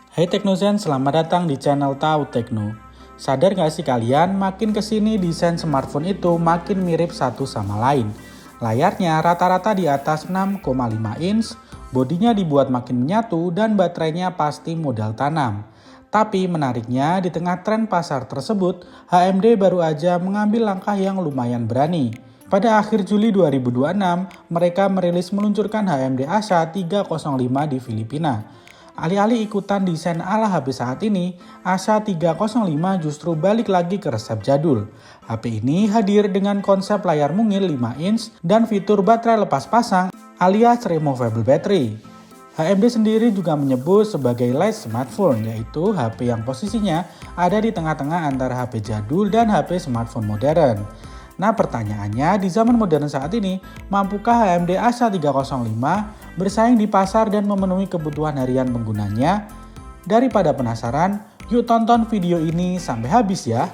Hai Teknozen, selamat datang di channel Tahu Tekno. Sadar gak sih kalian, makin kesini desain smartphone itu makin mirip satu sama lain. Layarnya rata-rata di atas 6,5 inch, bodinya dibuat makin menyatu dan baterainya pasti modal tanam. Tapi menariknya di tengah tren pasar tersebut, HMD baru aja mengambil langkah yang lumayan berani. Pada akhir Juli 2026, mereka merilis meluncurkan HMD Asha 305 di Filipina. Alih-alih ikutan desain ala HP saat ini, Asha 305 justru balik lagi ke resep jadul. HP ini hadir dengan konsep layar mungil 5 inch dan fitur baterai lepas pasang alias removable battery. HMD sendiri juga menyebut sebagai light smartphone, yaitu HP yang posisinya ada di tengah-tengah antara HP jadul dan HP smartphone modern. Nah pertanyaannya, di zaman modern saat ini, mampukah HMD Asha 305 bersaing di pasar dan memenuhi kebutuhan harian penggunanya? Daripada penasaran, yuk tonton video ini sampai habis ya.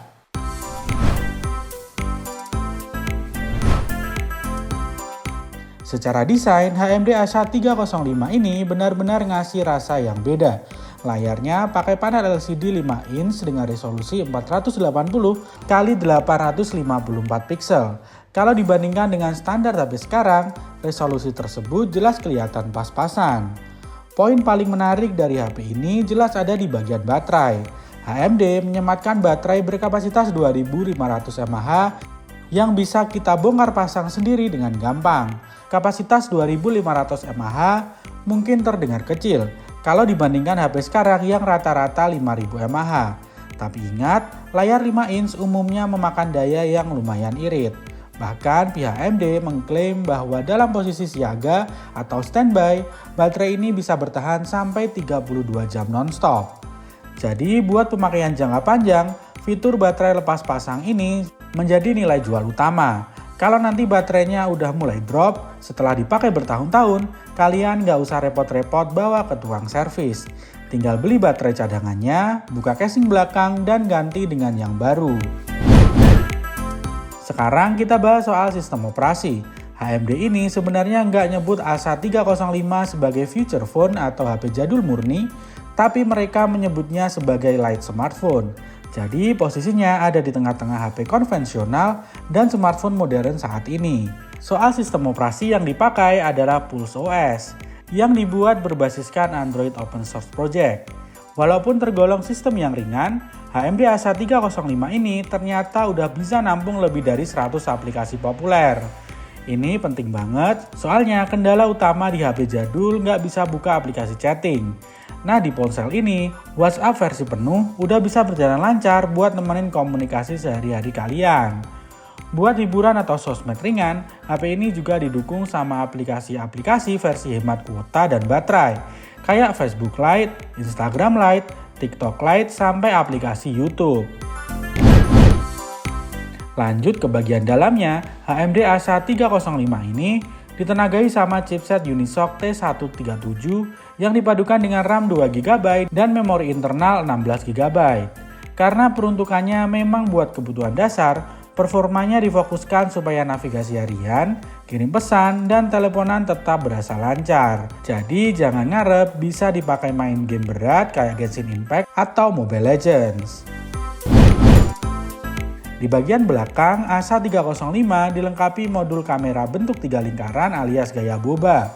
Secara desain, HMD Asha 305 ini benar-benar ngasih rasa yang beda. Layarnya pakai panel LCD 5 inch dengan resolusi 480x854 pixel. Kalau dibandingkan dengan standar HP sekarang, resolusi tersebut jelas kelihatan pas-pasan. Poin paling menarik dari HP ini jelas ada di bagian baterai. HMD menyematkan baterai berkapasitas 2500 mAh yang bisa kita bongkar pasang sendiri dengan gampang. Kapasitas 2500 mAh mungkin terdengar kecil kalau dibandingkan HP sekarang yang rata-rata 5000 mAh. Tapi ingat, layar 5 inch umumnya memakan daya yang lumayan irit. Bahkan pihak AMD mengklaim bahwa dalam posisi siaga atau standby, baterai ini bisa bertahan sampai 32 jam non-stop. Jadi buat pemakaian jangka panjang, fitur baterai lepas pasang ini menjadi nilai jual utama. Kalau nanti baterainya udah mulai drop setelah dipakai bertahun-tahun, kalian nggak usah repot-repot bawa ke tukang servis. Tinggal beli baterai cadangannya, buka casing belakang, dan ganti dengan yang baru. Sekarang kita bahas soal sistem operasi. HMD ini sebenarnya nggak nyebut Asha 305 sebagai feature phone atau HP jadul murni, tapi mereka menyebutnya sebagai light smartphone. Jadi posisinya ada di tengah-tengah HP konvensional dan smartphone modern saat ini. Soal sistem operasi yang dipakai adalah Pulse OS yang dibuat berbasiskan Android Open Source Project. Walaupun tergolong sistem yang ringan, HMD Asha 305 ini ternyata udah bisa nampung lebih dari 100 aplikasi populer. Ini penting banget, soalnya kendala utama di HP jadul nggak bisa buka aplikasi chatting. Nah di ponsel ini, WhatsApp versi penuh udah bisa berjalan lancar buat nemenin komunikasi sehari-hari kalian. Buat hiburan atau sosmed ringan, HP ini juga didukung sama aplikasi-aplikasi versi hemat kuota dan baterai, kayak Facebook Lite, Instagram Lite, TikTok Lite, sampai aplikasi YouTube. Lanjut ke bagian dalamnya, HMD Asha 305 ini ditenagai sama chipset Unisoc T137 yang dipadukan dengan RAM 2GB dan memori internal 16GB. Karena peruntukannya memang buat kebutuhan dasar, performanya difokuskan supaya navigasi harian, kirim pesan, dan teleponan tetap berasa lancar. Jadi jangan ngarep bisa dipakai main game berat kayak Genshin Impact atau Mobile Legends. Di bagian belakang, Asha 305 dilengkapi modul kamera bentuk 3 lingkaran alias gaya boba.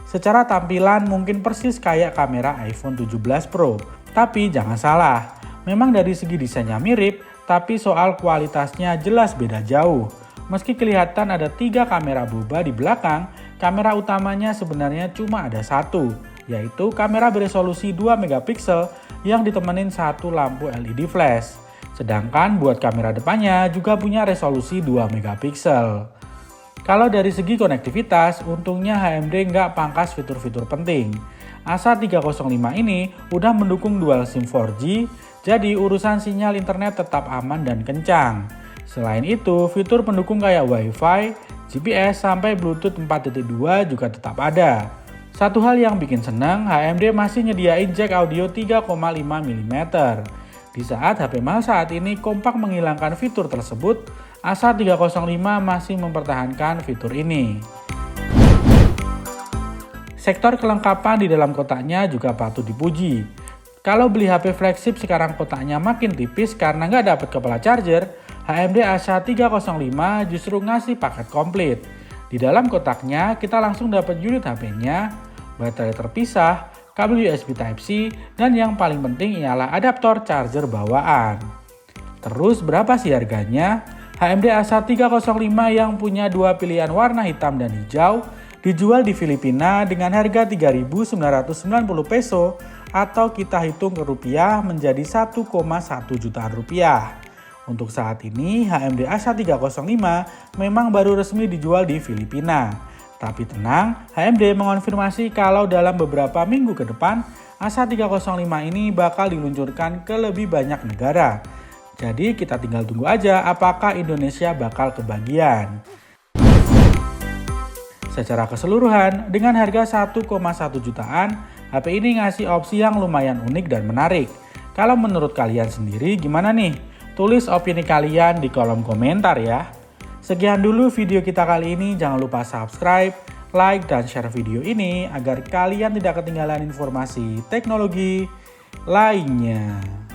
Secara tampilan mungkin persis kayak kamera iPhone 17 Pro. Tapi jangan salah, memang dari segi desainnya mirip, tapi soal kualitasnya jelas beda jauh. Meski kelihatan ada 3 kamera boba di belakang, kamera utamanya sebenarnya cuma ada satu, yaitu kamera beresolusi 2 megapiksel yang ditemenin satu lampu LED flash. Sedangkan buat kamera depannya juga punya resolusi 2 megapiksel. Kalau dari segi konektivitas, untungnya HMD nggak pangkas fitur-fitur penting. Asha 305 ini udah mendukung dual SIM 4G, jadi urusan sinyal internet tetap aman dan kencang. Selain itu, fitur pendukung kayak Wi-Fi, GPS, sampai Bluetooth 4.2 juga tetap ada. Satu hal yang bikin senang, HMD masih nyediain jack audio 3,5 mm. Di saat HP mahal saat ini kompak menghilangkan fitur tersebut, Asha 305 masih mempertahankan fitur ini. Sektor kelengkapan di dalam kotaknya juga patut dipuji. Kalau beli HP flagship sekarang kotaknya makin tipis karena nggak dapat kepala charger, HMD ASA305 justru ngasih paket komplit. Di dalam kotaknya kita langsung dapat unit HP-nya, baterai terpisah, kabel USB Type-C, dan yang paling penting ialah adaptor charger bawaan. Terus berapa sih harganya? HMD ASA305 yang punya dua pilihan warna hitam dan hijau dijual di Filipina dengan harga 3.990 peso atau kita hitung ke rupiah menjadi 1,1 jutaan rupiah. Untuk saat ini HMD ASA305 memang baru resmi dijual di Filipina. Tapi tenang, HMD mengonfirmasi kalau dalam beberapa minggu ke depan ASA305 ini bakal diluncurkan ke lebih banyak negara. Jadi kita tinggal tunggu aja apakah Indonesia bakal kebagian. Secara keseluruhan, dengan harga 1,1 jutaan, HP ini ngasih opsi yang lumayan unik dan menarik. Kalau menurut kalian sendiri gimana nih? Tulis opini kalian di kolom komentar ya. Sekian dulu video kita kali ini, jangan lupa subscribe, like, dan share video ini agar kalian tidak ketinggalan informasi teknologi lainnya.